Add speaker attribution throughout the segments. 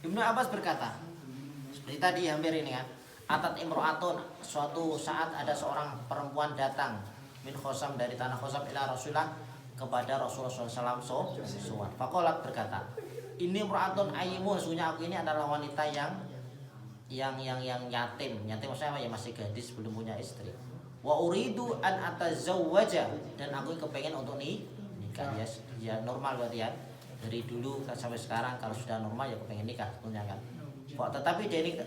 Speaker 1: Ibnu Abbas berkata, seperti tadi hampir ini kan, atat imro'atun, suatu saat ada seorang perempuan datang min Khosam, dari tanah Khosam, ila Rasulullah, kepada Rasulullah SAW. Fakolat berkata, ini imro'atun ayyimun, sesungguhnya aku ini adalah wanita yang yatim maksudnya apa ya, masih gadis, belum punya istri. Wa uridu an atazawwaja, dan aku kepengen untuk nikah. Ya normal berarti ya, dari dulu sampai sekarang kalau sudah normal ya kepengen nikah tentunya kan. Tetapi dia ini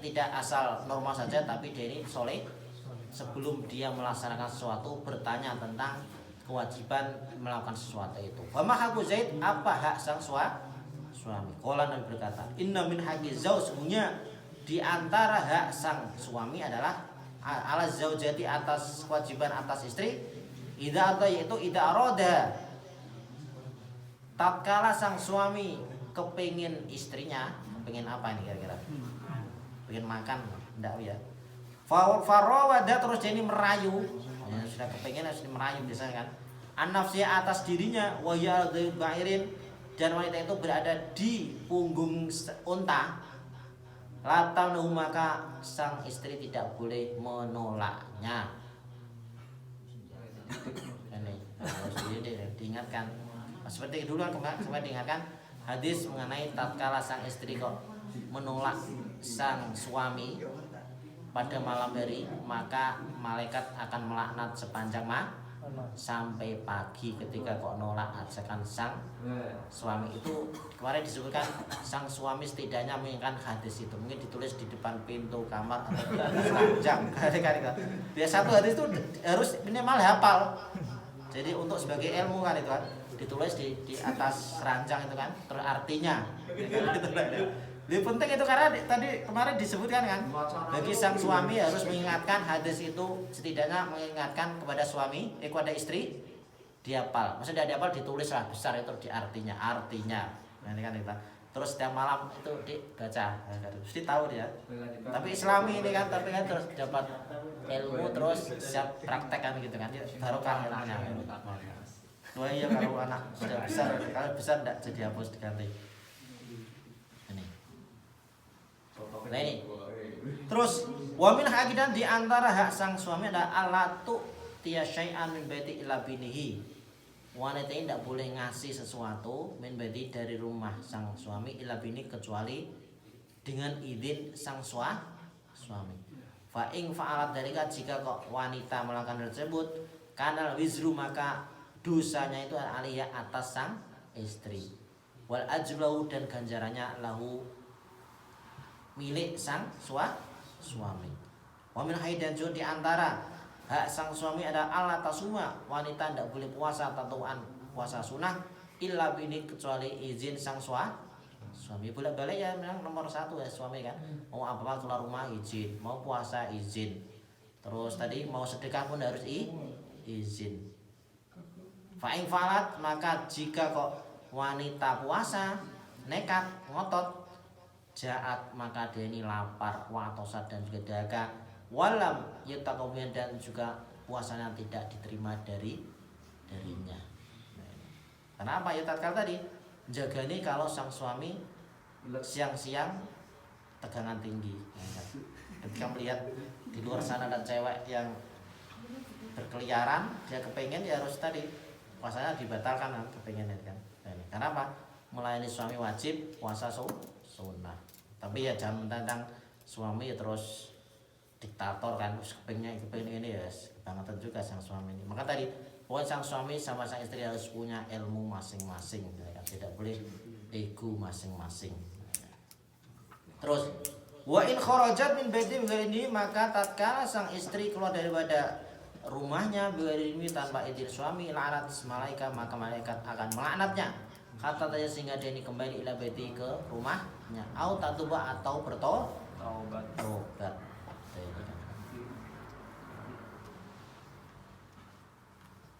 Speaker 1: tidak asal normal saja, tapi dia ini soleh. Sebelum dia melaksanakan sesuatu, bertanya tentang kewajiban melakukan sesuatu itu. Wa ma haqqu Zaid, apa hak sang suami? Qala, Nabi berkata, inna min haqqi zauj, sesungguhnya di antara hak sang suami adalah ala zaujati, atas kewajiban atas istri, idza atau yaitu idza arada, tatkala sang suami kepingin istrinya, kepingin apa ini kira-kira? Pengen makan, enggak ya? Farawada, terus jadi merayu, ya, sudah kepingin harus merayu biasanya kan. An-nafsiyah, atas dirinya, wa ya bairin, dan wanita itu berada di punggung unta. Latanahu, maka sang istri tidak boleh menolaknya. Ini harus diingatkan. Seperti dulu kan kemarin diingatkan hadis mengenai tatkala sang istri kok menolak sang suami pada malam hari, maka malaikat akan melaknat sepanjang sampai pagi ketika kok nolak ajakan sang suami itu. Kemarin disebutkan sang suami setidaknya mengingatkan hadis itu, mungkin ditulis di depan pintu kamar atau di ranjang. Biasa satu hadis itu harus minimal hafal. Jadi untuk sebagai ilmu kan itu kan, ditulis di atas ranjang itu kan, terus artinya. Lebih penting itu karena tadi kemarin disebutkan kan, bagi sang suami harus mengingatkan hadis itu, setidaknya mengingatkan kepada suami, kepada istri, dihafal. Maksudnya dihafal, ditulis lah besar itu di artinya. Nah, ini kan kita. Terus setiap malam itu dibaca, mesti tahu dia. Tapi Islami ini kan, tapi kan terus dapat ilmu, terus siap praktekkan gitu kan, barokah ilmunya. Wah iya, kalau anak sudah besar, kalau besar tidak jadi hapus, diganti. Nah ini. Terus wa min haqidan, di antara hak sang suami adalah alatu tiya syai'an min baiti ila binihi. Wanita ini tidak boleh ngasih sesuatu min baiti, dari rumah sang suami, ila bini, kecuali dengan izin sang suami. Fa ing fa'alat dalika, jika kok wanita melakukan hal tersebut, kanal wizru, maka dosanya itu aliyah atas sang istri. Wal ajlahu, dan ganjarannya lahu, milik sang suami. Wa min haidan, di antara hak sang suami adalah Allah tasuma, wanita tidak boleh puasa tatuan, puasa sunnah, illa bini, kecuali izin sang suami. Bolak-balik ya, memang nomor satu ya suami kan. Mau apa keluar rumah izin, mau puasa izin, terus tadi mau sedekah pun harus izin. Fa'ing falat, maka jika kok wanita puasa nekat ngotot, jaat, maka dia ini lapar, watosat, dan juga dahaga, walam yutakomian, dan juga puasanya tidak diterima darinya. Karena apa? Ya tatkala tadi jaga nih, kalau sang suami siang-siang tegangan tinggi. Ketika melihat di luar sana ada cewek yang berkeliaran, dia kepengen, ya harus tadi puasanya dibatalkan kan, kepengennya kan. Karena apa? Melayani suami wajib, puasa sunnah. Tapi ya jangan mentang suami ya terus diktator kan, kepengen ini ya kebangetan juga sang suami ini. Maka tadi pokoknya sang suami sama sang istri harus punya ilmu masing-masing, ya, tidak boleh ego masing-masing. Terus wa in kharajat min baiti ini, maka tatkala sang istri keluar daripada rumahnya ini tanpa izin suami, la'anat malaika, maka malaikat akan melaknatnya. Kata tanya, sehingga dia ini kembali ila baiti, ke rumahnya, au tatuba, atau bertobat.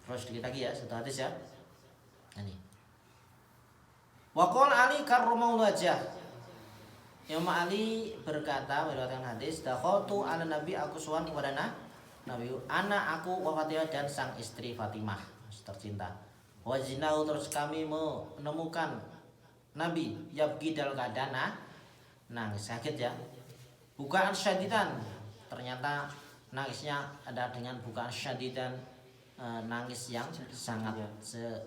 Speaker 1: Terus sedikit lagi ya, satu hadis ya. Ini. Wa qala Ali karramallahu wajhah. Imam Ali berkata, meriwayatkan hadis, dakhaltu ala nabi, aku suan kepada Nabi, anak aku wa Fatimah, dan sang istri Fatimah tercinta. Wajinahu, terus kami menemukan Nabi yabki dalam keadaan nangis, kaget ya. Bukaan syadidan, ternyata nangisnya ada dengan bukaan syadidan, nangis yang sangat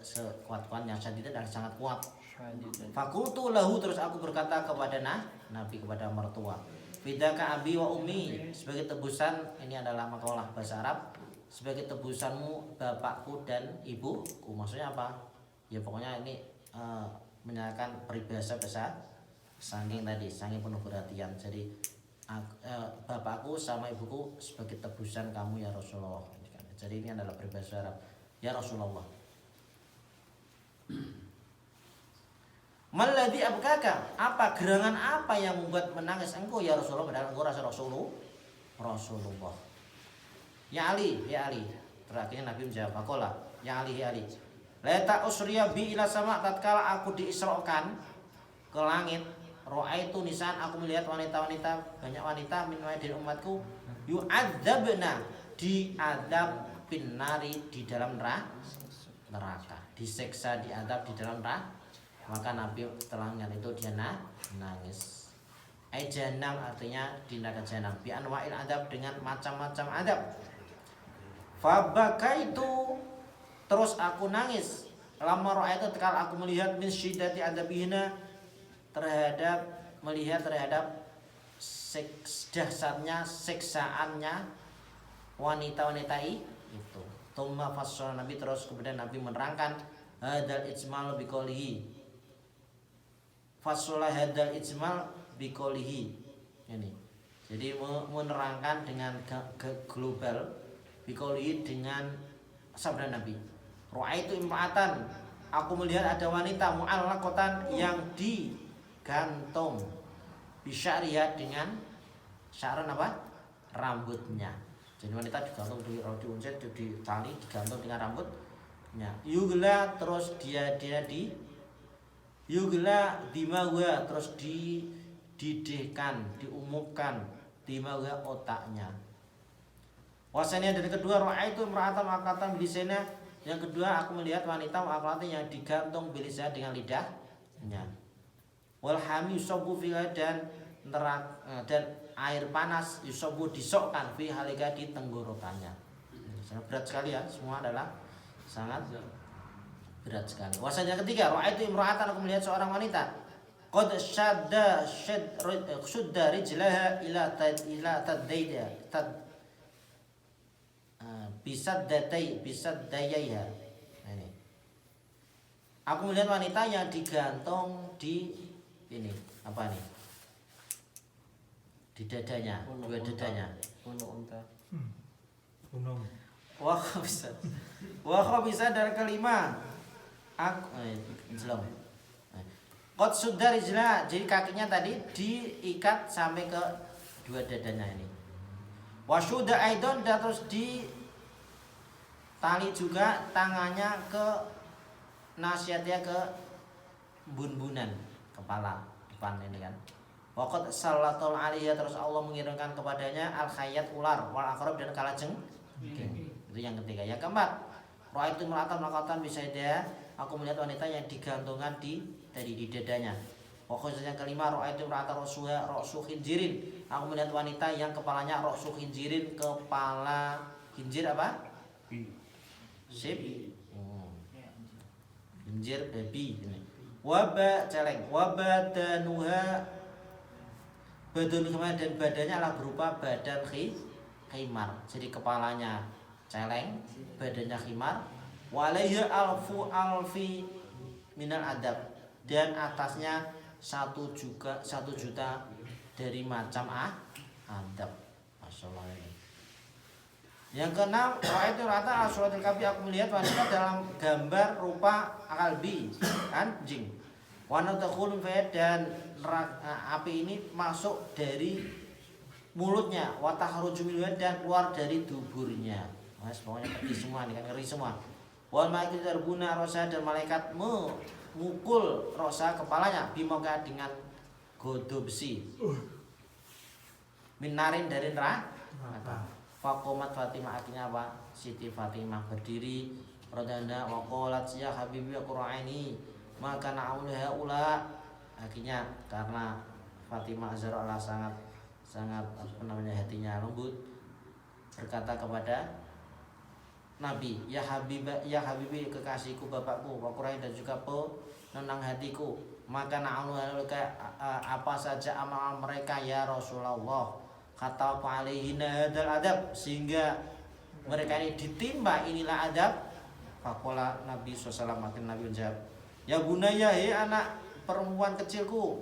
Speaker 1: sekuat-kuatnya. Syadidan dan sangat kuat. Fakultu lahu, terus aku berkata kepada Nabi, kepada mertua, fidaka abi wa ummi, sebagai tebusan, ini adalah makalah bahasa Arab, sebagai tebusanmu bapakku dan ibuku. Maksudnya apa? Ya pokoknya ini menyatakan peribahasa bahasa saking tadi, saking penuh perhatian. Jadi bapakku sama ibuku sebagai tebusan kamu ya Rasulullah. Jadi ini adalah peribahasa Arab, ya Rasulullah. Maladhi abkaka, apa gerangan apa yang membuat menangis engkau ya Rasulullah, padahal engkau rasa Rasulullah. Ya Ali. Terakhirnya Nabi menjawab, "Faqala, ya Ali, la usriya bi ila sama, tatkala aku diisrokan ke langit, ra'aitu nisan, aku melihat wanita-wanita, banyak wanita min dari umatku, yu'adzabna, diadab binnari, di dalam neraka, diseksa, diadab di dalam neraka." Maka Nabi setelah melihat itu dia nangis. Jahanam artinya di neraka jahanam. Bi anwa'il adab, dengan macam-macam adab. Fabakaitu, terus aku nangis. Lama ra'aitu, ketika aku melihat min syiddati adabihina, terhadap dahsyatnya siksaannya wanita-wanita itu. Tsumma fassala, Nabi terus kemudian Nabi menerangkan hadal ijmal biqoulihi. Fasolah hadal ijmal biqoulihi. Ini. Jadi menerangkan dengan global, biqoulihi, dengan sabda Nabi. Ra'aitu imra'atan, aku melihat ada wanita mu'allaqatan, yang digantung bisya'riha, dengan sya'ran apa? Rambutnya. Jadi wanita digantung di unset, di tali, digantung dengan rambutnya. Yugla, terus dia yugla dimagwa, terus dididihkan, diumumkan dimagwa otaknya. Wasanya dari kedua, ra'aitu imra'atan mu'allaqatan bilisana, yang kedua aku melihat wanita mu'allaqatan yang digantung bilisana, dengan lidahnya. Wal hami yusabu fiha, dan air panas yusabu, disokkan fi halika, di tenggorokannya. Sangat berat sekali ya, semua adalah sangat berat sekali. Wasanya ketiga, ra'aitu imra'atan, aku melihat seorang wanita, qad shadda rijlaha ila taddaida bisaddayaiha. Ini. Aku melihat wanita yang digantung di ini, apa nih? Di dadanya, dua dadanya. Wah bisa dari kelima. Qad suddar rijla, jadi kakinya tadi diikat sampai ke dua dadanya ini. Wasyuda aidon, dan terus di tali juga tangannya ke nasihatnya, ke bun-bunan kepala depan ini kan. Waqad sallatul aliyah, terus Allah mengirimkan kepadanya al khayat, ular, wal aqrab, dan kalajengking. Itu yang ketiga. Yang keempat, ra'aitu imra'atan bisa dia, aku melihat wanita yang digantungan di dadanya. Pokoknya yang kelima, ra'aitu imra'atan ra'su khinjirin, aku melihat wanita yang kepalanya ra'su khinjirin, kepala khinjir apa? Sip. Khinjir babi ini. Waba celeng, wabadanuha, badan khimar, dan badannya adalah berupa badan khimar. Jadi kepalanya celeng, badannya khimar. Walaiha alfi minal adab, dan atasnya 1 juta dari macam adab. Masyaallah. Yang keenam, ra'aitu rata asuratul kabi, aku melihat wanita dalam gambar rupa kalbi, anjing. Wanatakhulun fayad, dan api ini masuk dari mulutnya, watahruju minhu, dan keluar dari duburnya. Mas, pokoknya pergi semua nih kan, ngeri semua. Wal malaikatu yarbuna rosa, dan malaikat memukul rosa, kepalanya, bimoga, dengan godo besi. Minarin, dari neraka. Fakomat Fatimah, akhirnya apa? Siti Fatimah berdiri. Radana waqalat ya habibi qur'ani, maka na'ulha ula, akhirnya karena Fatimah Az-Zahra sangat hatinya lembut, berkata kepada Nabi, ya Habibi kekasihku, bapakku, wa Quraisy dan juga penenang hatiku, maka na'aluka apa saja amal mereka ya Rasulullah, kata alaihinna hadzal adab, sehingga mereka ini ditimba inilah adab. Faqala Nabi SAW, makin Nabi menjawab, ya bunaya, hei anak perempuan kecilku,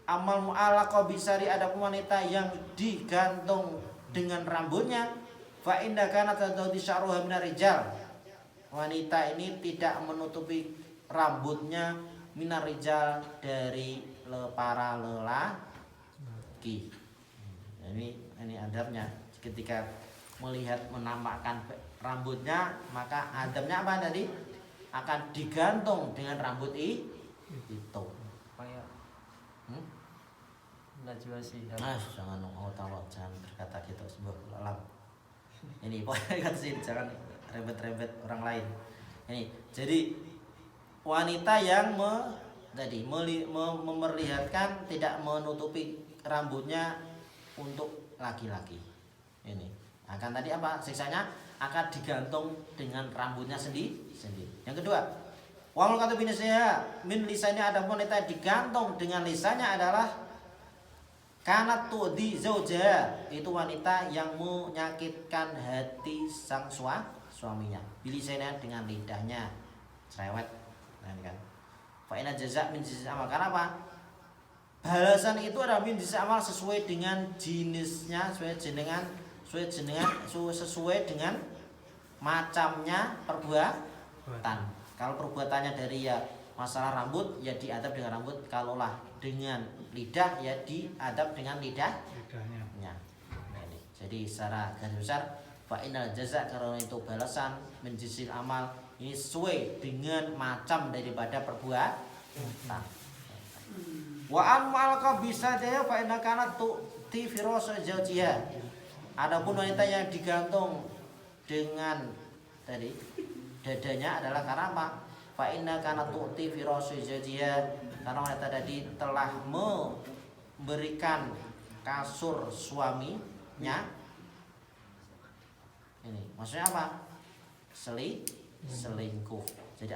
Speaker 1: amal mu'alaqa bisari, ada wanita yang digantung dengan rambutnya, fa inda kanat tadawdi sya'ruha minar rijal, wanita ini tidak menutupi rambutnya minar rijal, dari para lelaki. Ini adabnya, ketika melihat menampakkan rambutnya, maka adabnya apa tadi? Akan digantung dengan rambut itu.
Speaker 2: Kayak Najwa Shihab.
Speaker 1: Jangan jangan berkata gitu, sebab alam. Ini pokoknya kata sih, jangan rembet-rembet orang lain. Ini jadi wanita yang memperlihatkan tidak menutupi rambutnya untuk laki-laki. Ini akan tadi apa? Siksanya akan digantung dengan rambutnya sendiri. Yang kedua, wal kata binisnya min lisannya, ada wanita digantung dengan lisannya adalah kanat tu'di zauja, itu wanita yang menyakitkan hati sang suaminya. Bilisanya dengan lidahnya cerewet, kan? Fa inna jaza' min jinsil amal, karena apa? Balasan itu adalah min jinsil amal, sesuai dengan jenisnya, sesuai dengan macamnya perbuatan. Kalau perbuatannya dari ya masalah rambut, ya diadab dengan rambut. Kalaulah dengan lidah, ya diadab dengan lidahnya. Jadi secara garis besar, fa innal jaza', karena itu balasan min jinsil amal, ini sesuai dengan macam daripada perbuatan. Wa an ma'alqa bisa daya fa inna kanat tu'ti firasa zawjiha. Adapun wanita yang digantung dengan tadi dadanya adalah karena apa? Fa inna kanat tu'ti firasa zawjiha, karena wanita tadi telah memberikan kasur suaminya. Ini maksudnya apa? Selingkuh. Jadi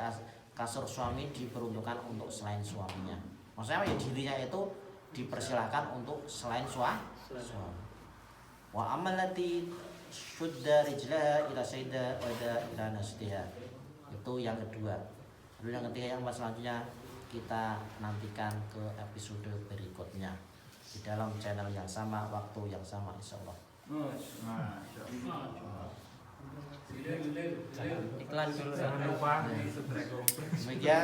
Speaker 1: kasur suami diperuntukkan untuk selain suaminya. Maksudnya apa? Ya dirinya itu dipersilahkan untuk selain suami. Wa amalati syudda rijlaha ila sayda wa ila nasdiha. Itu yang kedua. Lalu yang ketiga, yang selanjutnya kita nantikan ke episode berikutnya di dalam channel yang sama, waktu yang sama, insyaallah.
Speaker 2: Iklan dulu, jangan lupa.
Speaker 1: Demikian